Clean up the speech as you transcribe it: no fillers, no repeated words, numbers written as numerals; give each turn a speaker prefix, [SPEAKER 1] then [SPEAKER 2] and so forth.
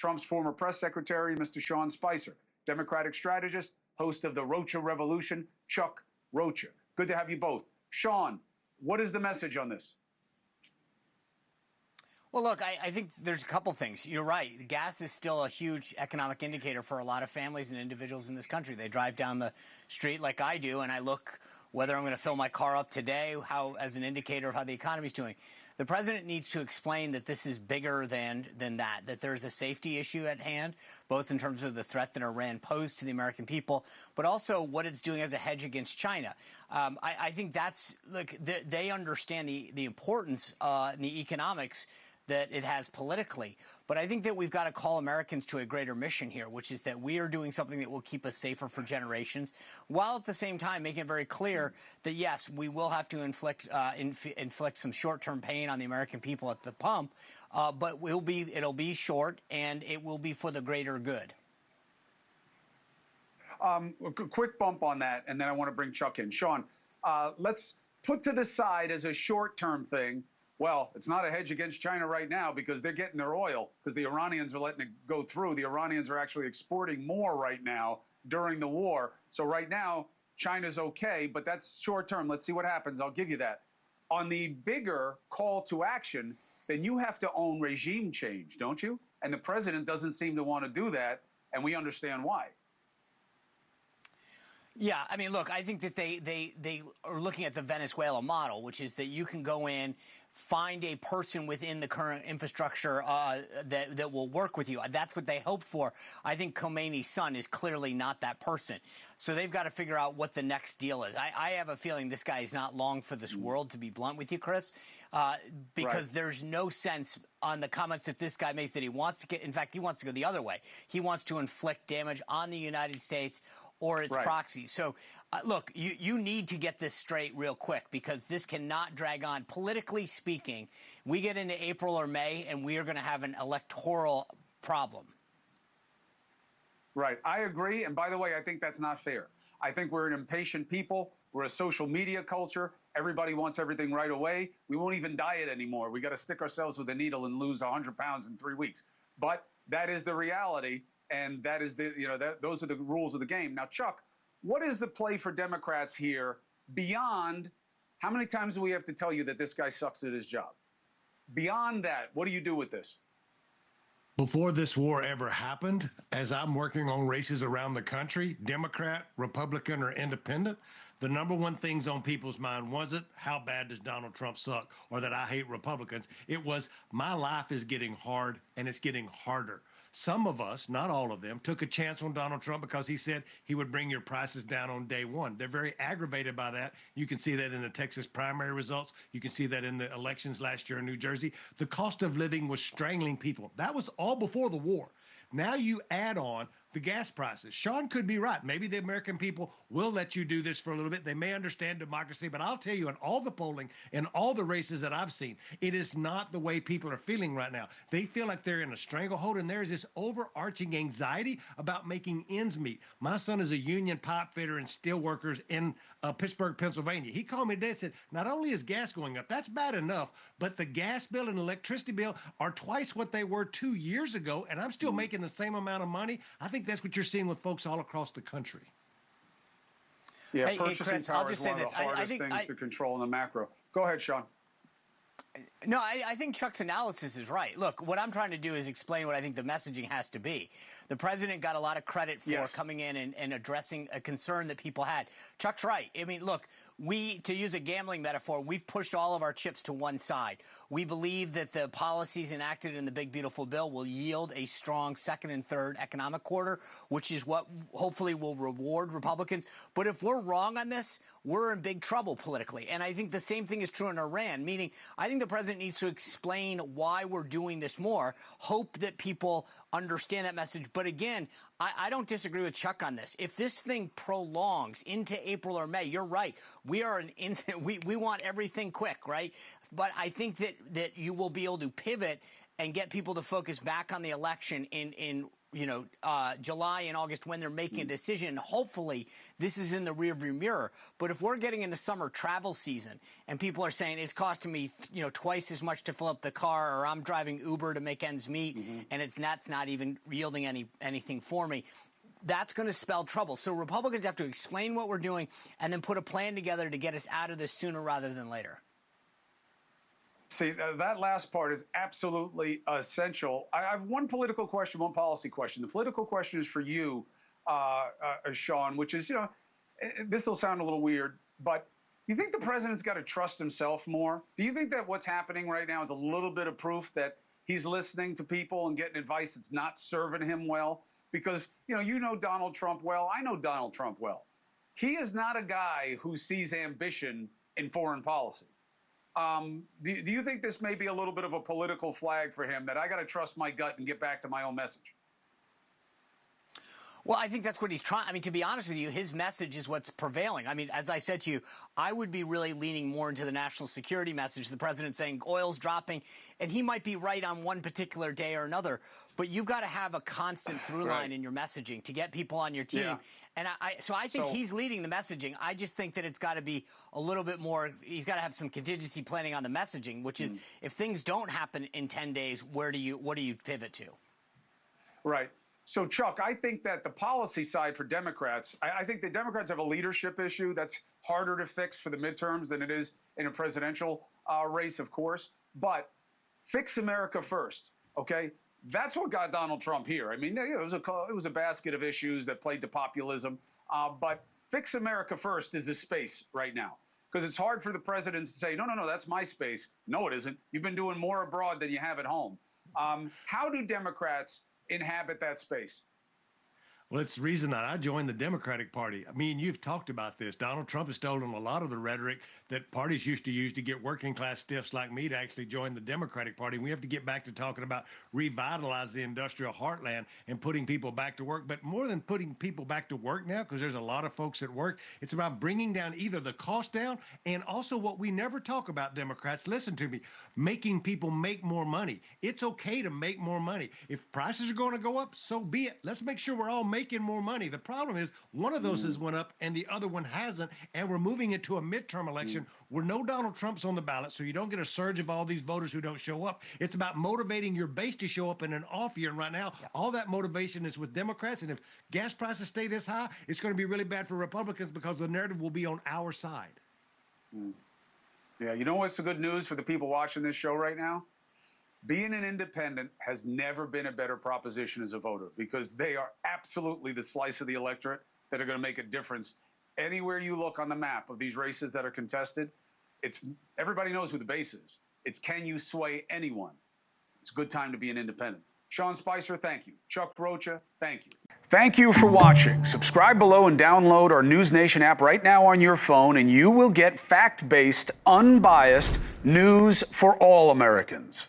[SPEAKER 1] Trump's former press secretary, Mr. Sean Spicer, Democratic strategist, host of the Rocha Revolution, Chuck Rocha. Good to have you both. Sean, what is the message on this?
[SPEAKER 2] Well, look, I think there's a couple things. You're right. Gas is still a huge economic indicator for a lot of families and individuals in this country. They drive down the street like I do, and I look whether I'm going to fill my car up today as an indicator of how the economy's doing. The president needs to explain that this is bigger than that there's a safety issue at hand, both in terms of the threat that Iran posed to the American people, but also what it's doing as a hedge against China. I think that's, look, they understand the importance and the economics that it has politically. But I think that we've got to call Americans to a greater mission here, which is that we are doing something that will keep us safer for generations, while at the same time making it very clear that, yes, we will have to inflict some short-term pain on the American people at the pump, but it'll be short, and it will be for the greater good.
[SPEAKER 1] A quick bump on that, and then I want to bring Chuck in. Sean, let's put to the side as a short-term thing. Well, it's not a hedge against China right now because they're getting their oil because the Iranians are letting it go through. The Iranians are actually exporting more right now during the war. So right now, China's okay, but that's short term. Let's see what happens. I'll give you that. On the bigger call to action, then you have to own regime change, don't you? And the president doesn't seem to want to do that, and we understand why.
[SPEAKER 2] Yeah, I mean, look, I think that they are looking at the Venezuela model, which is that you can go in, find a person within the current infrastructure that will work with you. That's what they hoped for. I think Khomeini's son is clearly not that person. So they've got to figure out what the next deal is. I have a feeling this guy is not long for this world, to be blunt with you, Chris, because there's no sense on the comments that this guy makes that he wants to get. In fact, he wants to go the other way. He wants to inflict damage on the United States or its proxy. So, look, you need to get this straight real quick because this cannot drag on. Politically speaking, we get into April or May, and we are going to have an electoral problem.
[SPEAKER 1] Right. I agree. And by the way, I think that's not fair. I think we're an impatient people. We're a social media culture. Everybody wants everything right away. We won't even diet anymore. We got to stick ourselves with a needle and lose 100 pounds in 3 weeks. But that is the reality. And that is those are the rules of the game. Now, Chuck, what is the play for Democrats here beyond how many times do we have to tell you that this guy sucks at his job? Beyond that, what do you do with this?
[SPEAKER 3] Before this war ever happened, as I'm working on races around the country, Democrat, Republican, or independent, the number one things on people's mind wasn't how bad does Donald Trump suck or that I hate Republicans. It was my life is getting hard and it's getting harder. Some of us, not all of them, took a chance on Donald Trump because he said he would bring your prices down on day one. They're very aggravated by that. You can see that in the Texas primary results. You can see that in the elections last year in New Jersey. The cost of living was strangling people. That was all before the war. Now you add on the gas prices. Sean could be right. Maybe the American people will let you do this for a little bit. They may understand democracy, but I'll tell you, in all the polling and all the races that I've seen, it is not the way people are feeling right now. They feel like they're in a stranglehold, and there is this overarching anxiety about making ends meet. My son is a union pipe fitter and steel workers in Pittsburgh, Pennsylvania. He called me today and said, not only is gas going up, that's bad enough, but the gas bill and electricity bill are twice what they were 2 years ago, and I'm still making the same amount of money. I think that's what you're seeing with folks all across the country.
[SPEAKER 1] Yeah, purchasing power is one of the hardest things to control in the macro. Go ahead, Sean.
[SPEAKER 2] No, I think Chuck's analysis is right. Look, what I'm trying to do is explain what I think the messaging has to be. The president got a lot of credit for coming in and addressing a concern that people had. Chuck's right. I mean, look, to use a gambling metaphor, we've pushed all of our chips to one side. We believe that the policies enacted in the Big Beautiful Bill will yield a strong second and third economic quarter, which is what hopefully will reward Republicans. But if we're wrong on this, we're in big trouble politically. And I think the same thing is true in Iran, meaning I think the president needs to explain why we're doing this more, hope that people understand that message. But again, I don't disagree with Chuck on this. If this thing prolongs into April or May, you're right. We are we want everything quick, right? But I think that you will be able to pivot and get people to focus back on the election in July and August when they're making a decision. Hopefully, this is in the rearview mirror. But if we're getting into summer travel season and people are saying it's costing me, twice as much to fill up the car, or I'm driving Uber to make ends meet, and that's not even yielding anything for me, that's going to spell trouble. So Republicans have to explain what we're doing and then put a plan together to get us out of this sooner rather than later.
[SPEAKER 1] See, that last part is absolutely essential. I have one political question, one policy question. The political question is for you, Sean, which is, this will sound a little weird, but you think the president's got to trust himself more? Do you think that what's happening right now is a little bit of proof that he's listening to people and getting advice that's not serving him well? Because, you know Donald Trump well. I know Donald Trump well. He is not a guy who sees ambition in foreign policy. Do you think this may be a little bit of a political flag for him, that I got to trust my gut and get back to my own message?
[SPEAKER 2] Well, I think that's what he's trying. I mean, to be honest with you, his message is what's prevailing. I mean, as I said to you, I would be really leaning more into the national security message. The president saying oil's dropping, and he might be right on one particular day or another, but you've got to have a constant through line in your messaging to get people on your team. Yeah. And so I think he's leading the messaging. I just think that it's got to be a little bit more. He's got to have some contingency planning on the messaging, which is if things don't happen in 10 days, what do you pivot to?
[SPEAKER 1] Right. So, Chuck, I think that the policy side for Democrats, I think the Democrats have a leadership issue that's harder to fix for the midterms than it is in a presidential race, of course. But fix America first, okay? That's what got Donald Trump here. I mean, it was a basket of issues that played to populism. But fix America first is the space right now. Because it's hard for the president to say, no, that's my space. No, it isn't. You've been doing more abroad than you have at home. How do Democrats inhabit that space?
[SPEAKER 3] Well, it's the reason that I joined the Democratic Party. I mean, you've talked about this. Donald Trump has stolen a lot of the rhetoric that parties used to use to get working class stiffs like me to actually join the Democratic Party. We have to get back to talking about revitalize the industrial heartland and putting people back to work. But more than putting people back to work now, because there's a lot of folks at work, it's about bringing down either the cost down and also what we never talk about, Democrats, listen to me, making people make more money. It's okay to make more money. If prices are going to go up, so be it. Let's make sure we're all making more money. The problem is one of those has went up and the other one hasn't, and we're moving into a midterm election where no Donald Trump's on the ballot, so you don't get a surge of all these voters who don't show up. It's about motivating your base to show up in an off year, and right now all that motivation is with Democrats, and if gas prices stay this high, it's going to be really bad for Republicans because the narrative will be on our side.
[SPEAKER 1] Yeah, you know what's the good news for the people watching this show right now? Being an independent has never been a better proposition as a voter, because they are absolutely the slice of the electorate that are going to make a difference. Anywhere you look on the map of these races that are contested, everybody knows who the base is. It's can you sway anyone? It's a good time to be an independent. Sean Spicer, thank you. Chuck Rocha, thank you. Thank you for watching. Subscribe below and download our NewsNation app right now on your phone, and you will get fact-based, unbiased news for all Americans.